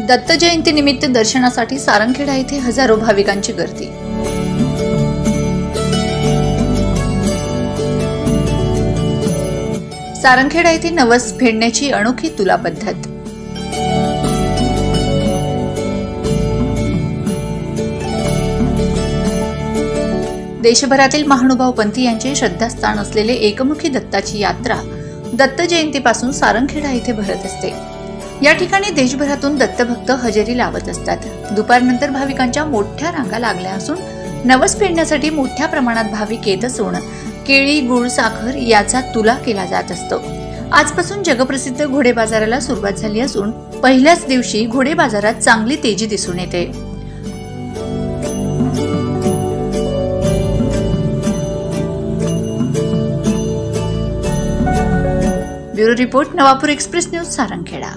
दत्त जयंतीनिमित्त दर्शनासाठी सारंगखेडा येथे हजारो भाविकांची गर्दी। सारंगखेडा येथे नवस फेडण्याची अनोखी तुला पद्धत। देशभरातील महानुभाव पंथी यांचे श्रद्धास्थान असलेले एकमुखी दत्ताची यात्रा दत्त जयंतीपासून सारंगखेडा येथे भरत असते। या ठिकाणी देशभरातून दत्तभक्त हजेरी लावत असतात। दुपारनंतर भाविकांच्या मोठ्या रांगा लागल्या असून नवस फेडण्यासाठी मोठ्या प्रमाणात भाविक येत असून केळी, गुळ, साखर याचा तुला केला जात असतो। आजपासून जगप्रसिद्ध घोडे बाजाराला सुरुवात झाली असून पहिल्याच दिवशी घोडे बाजारात चांगली तेजी दिसून येते। Bureau report, Navapur express news, Sarangkheda.